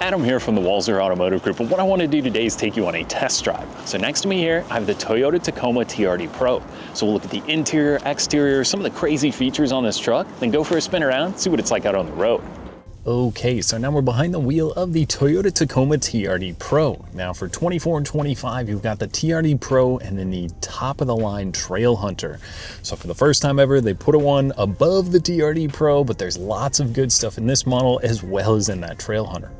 Adam here from the Walser Automotive Group, and what I want to do today is take you on a test drive. So next to me here, I have the Toyota Tacoma TRD Pro. So we'll look at the interior, exterior, some of the crazy features on this truck, then go for a spin around, see what it's like out on the road. Okay, so now we're behind the wheel of the Toyota Tacoma TRD Pro. Now for 24 and 25, you've got the TRD Pro and then the top of the line Trail Hunter. So for the first time ever, they put one above the TRD Pro, but there's lots of good stuff in this model as well as in that Trail Hunter.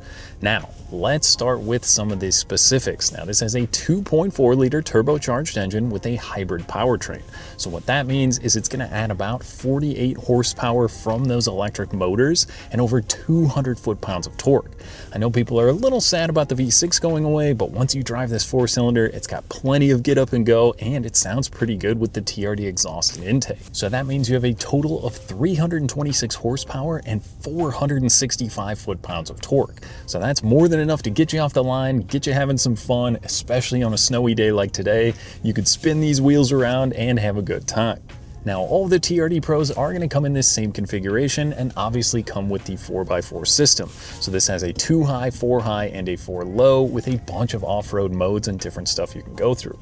Now, let's start with some of the specifics. Now, this has a 2.4 liter turbocharged engine with a hybrid powertrain. So what that means is it's going to add about 48 horsepower from those electric motors and over 200 foot-pounds of torque. I know people are a little sad about the V6 going away, but once you drive this four-cylinder, it's got plenty of get up and go, and it sounds pretty good with the TRD exhaust and intake. So that means you have a total of 326 horsepower and 465 foot-pounds of torque. So that's more than enough to get you off the line, get you having some fun, especially on a snowy day like today. You could spin these wheels around and have a good time. Now, all the TRD Pros are going to come in this same configuration and obviously come with the 4x4 system. So this has a 2 high, 4 high, and a 4 low with a bunch of off-road modes and different stuff you can go through.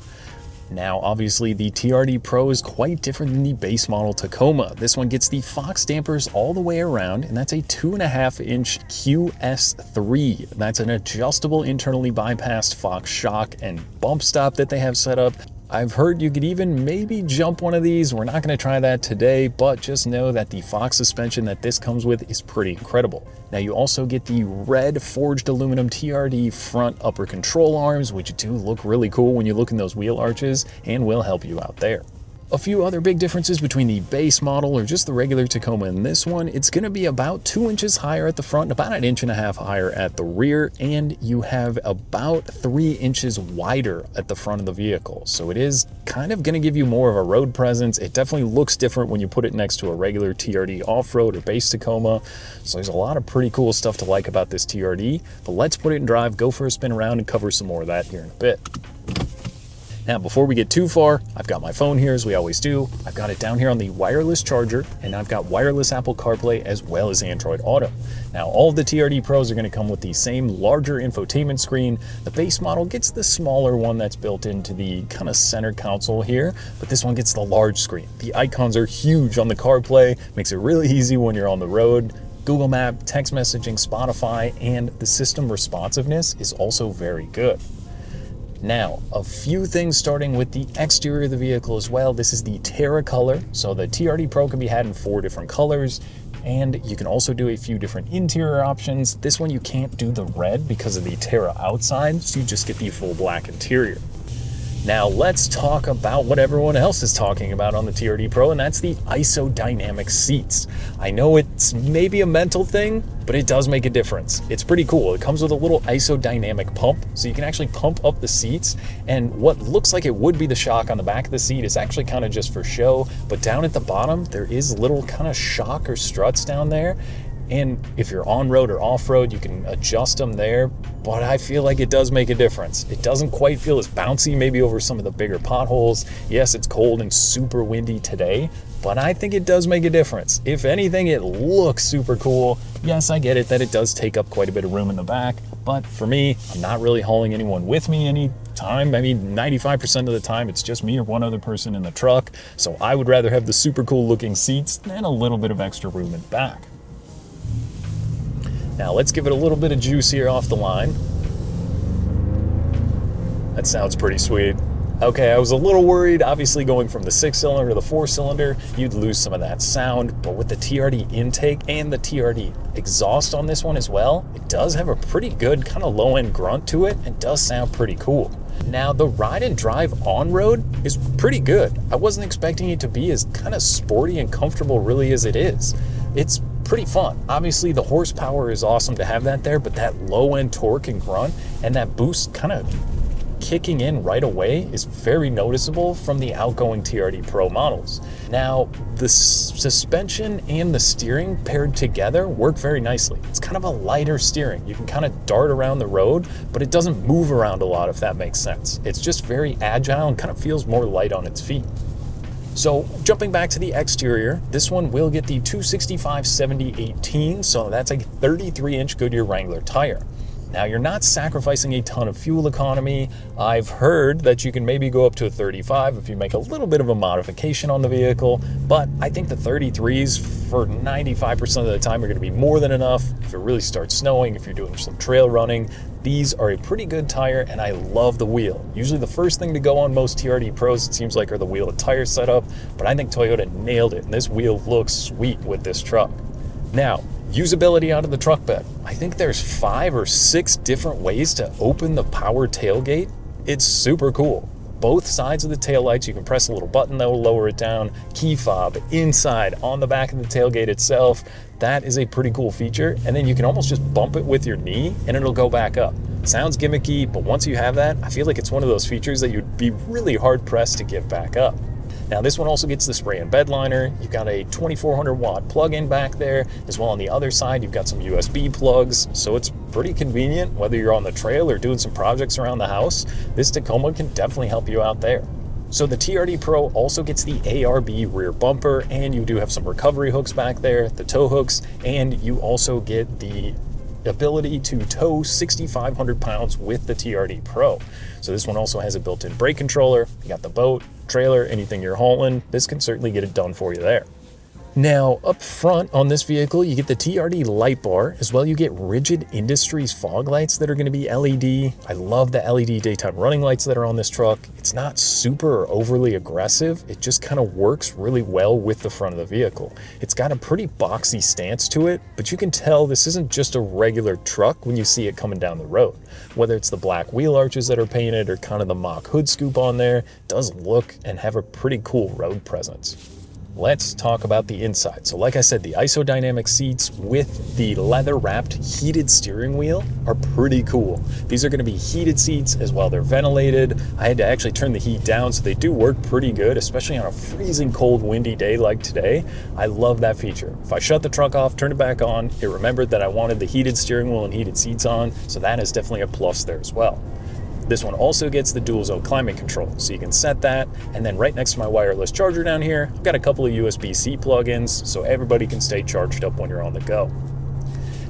Now, obviously, the TRD Pro is quite different than the base model Tacoma. This one gets the Fox dampers all the way around, and that's a 2.5-inch QS3. That's an adjustable internally bypassed Fox shock and bump stop that they have set up. I've heard you could even maybe jump one of these. We're not going to try that today, but just know that the Fox suspension that this comes with is pretty incredible. Now, you also get the red forged aluminum TRD front upper control arms, which do look really cool when you look in those wheel arches and will help you out there. A few other big differences between the base model or just the regular Tacoma and this one, it's going to be about 2 inches higher at the front, about 1.5 inches higher at the rear, and you have about 3 inches wider at the front of the vehicle. So it is kind of going to give you more of a road presence. It definitely looks different when you put it next to a regular TRD off-road or base Tacoma. So there's a lot of pretty cool stuff to like about this TRD, but let's put it in drive, go for a spin around, and cover some more of that here in a bit. Now, before we get too far, I've got my phone here as we always do. I've got it down here on the wireless charger, and I've got wireless Apple CarPlay as well as Android Auto. Now, all of the TRD Pros are going to come with the same larger infotainment screen. The base model gets the smaller one that's built into the kind of center console here, but this one gets the large screen. The icons are huge on the CarPlay, makes it really easy when you're on the road. Google Map, text messaging, Spotify, and the system responsiveness is also very good. Now, a few things starting with the exterior of the vehicle as well. This is the Terra color, so the TRD Pro can be had in 4 different colors, and you can also do a few different interior options. This one you can't do the red because of the Terra outside, so you just get the full black interior. Now let's talk about what everyone else is talking about on the TRD Pro, and that's the isodynamic seats. I know it's maybe a mental thing, but it does make a difference. It's pretty cool. It comes with a little isodynamic pump, so you can actually pump up the seats, and what looks like it would be the shock on the back of the seat is actually kind of just for show, but down at the bottom, there is little kind of shock or struts down there. And if you're on-road or off-road, you can adjust them there, but I feel like it does make a difference. It doesn't quite feel as bouncy maybe over some of the bigger potholes. Yes, it's cold and super windy today, but I think it does make a difference. If anything, it looks super cool. Yes, I get it that it does take up quite a bit of room in the back, but for me, I'm not really hauling anyone with me any time. I mean, 95% of the time, it's just me or one other person in the truck, so I would rather have the super cool looking seats than a little bit of extra room in back. Now let's give it a little bit of juice here off the line. That sounds pretty sweet. Okay, I was a little worried, obviously going from the 6-cylinder to the 4-cylinder, you'd lose some of that sound, but with the TRD intake and the TRD exhaust on this one as well, it does have a pretty good kind of low-end grunt to it and does sound pretty cool. Now, the ride and drive on-road is pretty good. I wasn't expecting it to be as kind of sporty and comfortable really as it is. It's pretty fun. Obviously, the horsepower is awesome to have that there, but that low-end torque and grunt and that boost kind of kicking in right away is very noticeable from the outgoing TRD Pro models. Now, the suspension and the steering paired together work very nicely. It's kind of a lighter steering. You can kind of dart around the road, but it doesn't move around a lot, if that makes sense. It's just very agile and kind of feels more light on its feet. So jumping back to the exterior, this one will get the 265/70/18, so that's a 33-inch Goodyear Wrangler tire. Now, you're not sacrificing a ton of fuel economy. I've heard that you can maybe go up to a 35 if you make a little bit of a modification on the vehicle, but I think the 33s for 95% of the time are going to be more than enough. If it really starts snowing, if you're doing some trail running, these are a pretty good tire, and I love the wheel. Usually the first thing to go on most TRD Pros, it seems like, are the wheel and tire setup, but I think Toyota nailed it, and this wheel looks sweet with this truck. Now, usability out of the truck bed. I think there's 5 or 6 different ways to open the power tailgate. It's super cool. Both sides of the taillights, you can press a little button that will lower it down. Key fob inside on the back of the tailgate itself. That is a pretty cool feature. And then you can almost just bump it with your knee and it'll go back up. Sounds gimmicky, but once you have that, I feel like it's one of those features that you'd be really hard pressed to give back up. Now, this one also gets the spray and bed liner. You've got a 2400 watt plug-in back there. As well on the other side, you've got some USB plugs. So it's pretty convenient, whether you're on the trail or doing some projects around the house. This Tacoma can definitely help you out there. So the TRD Pro also gets the ARB rear bumper, and you do have some recovery hooks back there, the tow hooks, and you also get the ability to tow 6,500 pounds with the TRD Pro. So this one also has a built-in brake controller. You got the boat, trailer, anything you're hauling, this can certainly get it done for you there. Now, up front on this vehicle, you get the TRD light bar. As well, you get Rigid Industries fog lights that are going to be LED. I love the LED daytime running lights that are on this truck. It's not super or overly aggressive. It just kind of works really well with the front of the vehicle. It's got a pretty boxy stance to it, but you can tell this isn't just a regular truck when you see it coming down the road. Whether it's the black wheel arches that are painted or kind of the mock hood scoop on there, it does look and have a pretty cool road presence. Let's talk about the inside. So like I said, the isodynamic seats with the leather-wrapped heated steering wheel are pretty cool. These are going to be heated seats as well. They're ventilated. I had to actually turn the heat down, so they do work pretty good, especially on a freezing cold, windy day like today. I love that feature. If I shut the truck off, turn it back on, it remembered that I wanted the heated steering wheel and heated seats on, so that is definitely a plus there as well. This one also gets the dual zone climate control, so you can set that. And then right next to my wireless charger down here, I've got a couple of USB-C plugins, so everybody can stay charged up when you're on the go.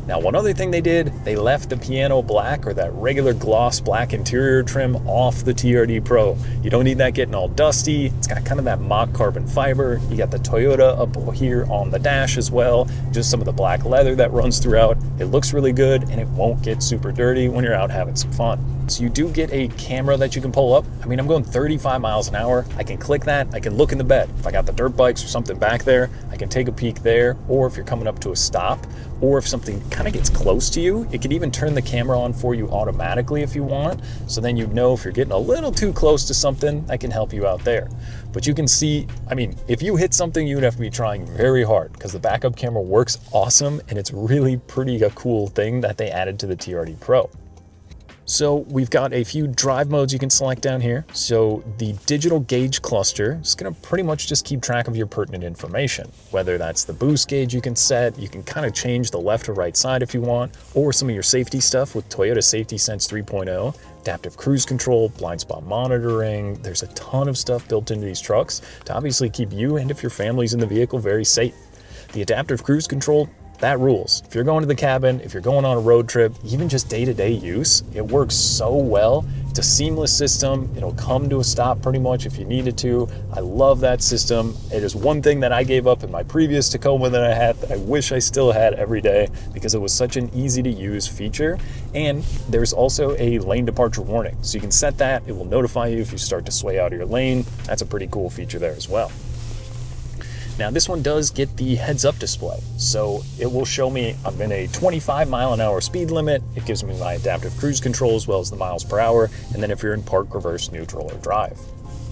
Now, one other thing they did, they left the piano black or that regular gloss black interior trim off the TRD Pro. You don't need that getting all dusty. It's got kind of that mock carbon fiber. You got the Toyota up here on the dash as well, just some of the black leather that runs throughout. It looks really good and it won't get super dirty when you're out having some fun. So you do get a camera that you can pull up. I mean, I'm going 35 miles an hour. I can click that, I can look in the bed. If I got the dirt bikes or something back there, I can take a peek there. Or if you're coming up to a stop, or if something kind of gets close to you, it can even turn the camera on for you automatically if you want. So then you know if you're getting a little too close to something, I can help you out there. But you can see, I mean, if you hit something, you would have to be trying very hard because the backup camera works awesome and it's really pretty a cool thing that they added to the TRD Pro. So we've got a few drive modes you can select down here. So the digital gauge cluster is going to pretty much just keep track of your pertinent information. Whether that's the boost gauge you can set, you can kind of change the left or right side if you want, or some of your safety stuff with Toyota Safety Sense 3.0, adaptive cruise control, blind spot monitoring. There's a ton of stuff built into these trucks to obviously keep you and if your family's in the vehicle very safe. The adaptive cruise control, that rules. If you're going to the cabin, if you're going on a road trip, even just day-to-day use, it works so well. It's a seamless system. It'll come to a stop pretty much if you needed to. I love that system. It is one thing that I gave up in my previous Tacoma that I had that I wish I still had every day because it was such an easy to use feature. And there's also a lane departure warning. So you can set that. It will notify you if you start to sway out of your lane. That's a pretty cool feature there as well. Now this one does get the heads-up display, so it will show me I'm in a 25 mile an hour speed limit. It gives me my adaptive cruise control as well as the miles per hour, and then if you're in park, reverse, neutral, or drive.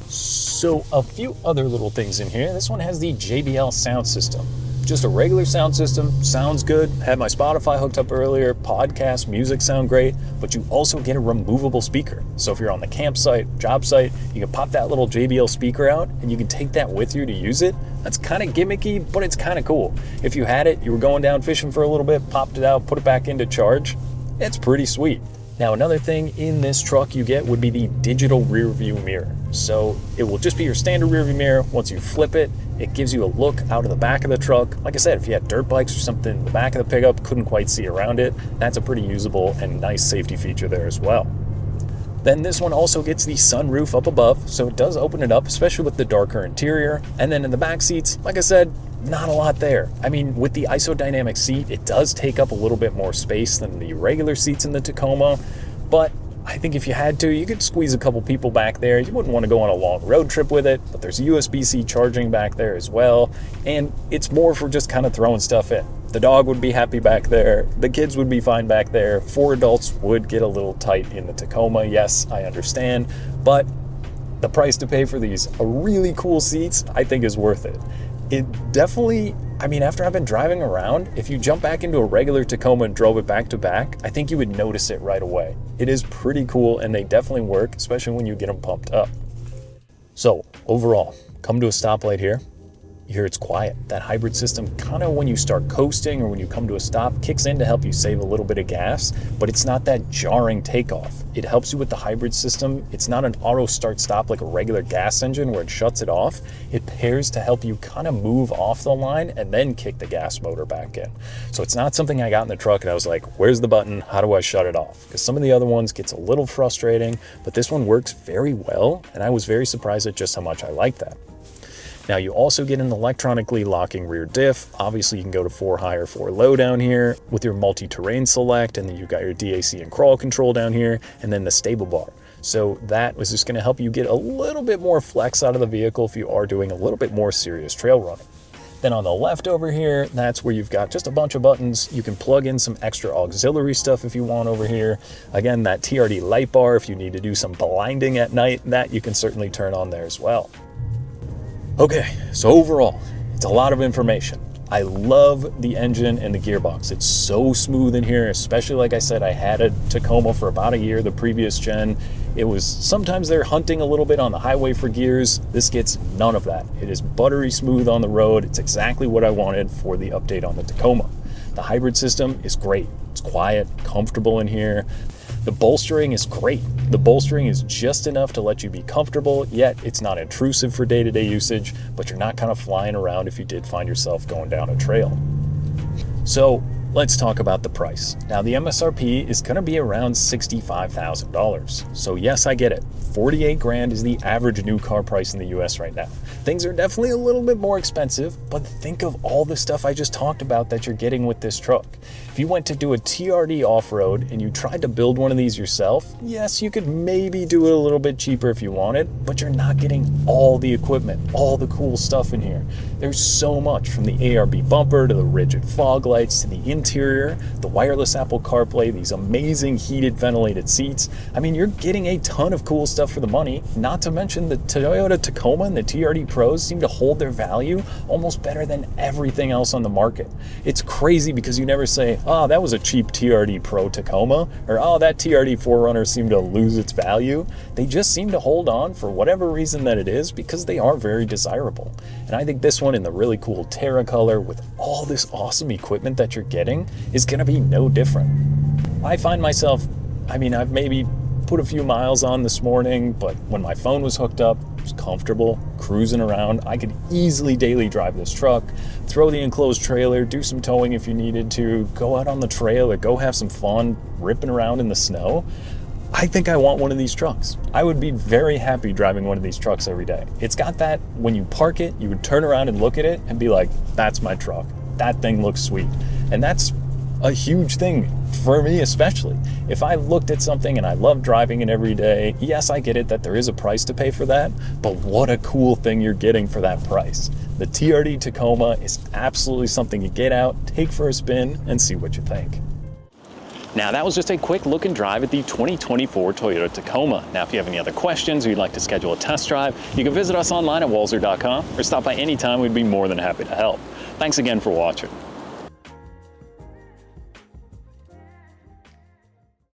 So a few other little things in here. This one has the JBL sound system. Just a regular sound system, sounds good. Had my Spotify hooked up earlier, podcast, music sound great, but you also get a removable speaker. So if you're on the campsite, job site, you can pop that little JBL speaker out and you can take that with you to use it. That's kind of gimmicky, but it's kind of cool. If you had it, you were going down fishing for a little bit, popped it out, put it back into charge, it's pretty sweet. Now, another thing in this truck you get would be the digital rear view mirror. So it will just be your standard rear view mirror. Once you flip it, it gives you a look out of the back of the truck. Like I said, if you had dirt bikes or something in the back of the pickup, couldn't quite see around it, that's a pretty usable and nice safety feature there as well. Then this one also gets the sunroof up above, so it does open it up, especially with the darker interior. And then in the back seats, like I said, not a lot there. I mean, with the isodynamic seat, it does take up a little bit more space than the regular seats in the Tacoma, but I think if you had to, you could squeeze a couple people back there. You wouldn't want to go on a long road trip with it, but there's USB-C charging back there as well, and it's more for just kind of throwing stuff in. The dog would be happy back there. The kids would be fine back there. 4 adults would get a little tight in the Tacoma. Yes, I understand, but the price to pay for these really cool seats, I think, is worth it. It definitely, I mean, after I've been driving around, if you jump back into a regular Tacoma and drove it back to back, I think you would notice it right away. It is pretty cool, and they definitely work, especially when you get them pumped up. So overall, come to a stoplight here. You hear it's quiet. That hybrid system kind of, when you start coasting or when you come to a stop, kicks in to help you save a little bit of gas, but it's not that jarring takeoff. It helps you with the hybrid system. It's not an auto start stop like a regular gas engine where it shuts it off. It pairs to help you kind of move off the line and then kick the gas motor back in. So it's not something I got in the truck and I was like, where's the button? How do I shut it off? Because some of the other ones gets a little frustrating, but this one works very well, and I was very surprised at just how much I like that. Now you also get an electronically locking rear diff. Obviously you can go to 4 high or 4 low down here with your multi-terrain select, and then you've got your DAC and crawl control down here, and then the stable bar. So that was just gonna help you get a little bit more flex out of the vehicle if you are doing a little bit more serious trail running. Then on the left over here, that's where you've got just a bunch of buttons. You can plug in some extra auxiliary stuff if you want over here. Again, that TRD light bar, if you need to do some blinding at night, that you can certainly turn on there as well. Okay, so overall, it's a lot of information. I love the engine and the gearbox. It's so smooth in here, especially like I said, I had a Tacoma for about a year, the previous gen. It was, sometimes they're hunting a little bit on the highway for gears. This gets none of that. It is buttery smooth on the road. It's exactly what I wanted for the update on the Tacoma. The hybrid system is great. It's quiet, comfortable in here. The bolstering is great. The bolstering is just enough to let you be comfortable, yet it's not intrusive for day-to-day usage, but you're not kind of flying around if you did find yourself going down a trail. So let's talk about the price. Now the MSRP is gonna be around $65,000. So yes, I get it. 48 grand is the average new car price in the US right now. Things are definitely a little bit more expensive, but think of all the stuff I just talked about that you're getting with this truck. If you went to do a TRD off-road and you tried to build one of these yourself, yes, you could maybe do it a little bit cheaper if you wanted, but you're not getting all the equipment, all the cool stuff in here. There's so much, from the ARB bumper to the rigid fog lights to the interior, the wireless Apple CarPlay, these amazing heated ventilated seats. I mean, you're getting a ton of cool stuff for the money, not to mention the Toyota Tacoma and the TRD Pros seem to hold their value almost better than everything else on the market. It's crazy because you never say, oh, that was a cheap TRD Pro Tacoma, or oh, that TRD 4Runner seemed to lose its value. They just seem to hold on for whatever reason that it is, because they are very desirable. And I think this one in the really cool Terra color with all this awesome equipment that you're getting is gonna be no different. I find myself, I mean, I've maybe put a few miles on this morning, but when my phone was hooked up, it was comfortable, cruising around. I could easily daily drive this truck, throw the enclosed trailer, do some towing if you needed to, go out on the trail or go have some fun ripping around in the snow. I think I want one of these trucks. I would be very happy driving one of these trucks every day. It's got that, when you park it, you would turn around and look at it and be like, that's my truck. That thing looks sweet. And that's a huge thing for me, especially. If I looked at something and I love driving it every day, yes, I get it that there is a price to pay for that, but what a cool thing you're getting for that price. The TRD Tacoma is absolutely something you get out, take for a spin, and see what you think. Now that was just a quick look and drive at the 2024 Toyota Tacoma. Now if you have any other questions or you'd like to schedule a test drive, you can visit us online at walser.com or stop by anytime. We'd be more than happy to help. Thanks again for watching.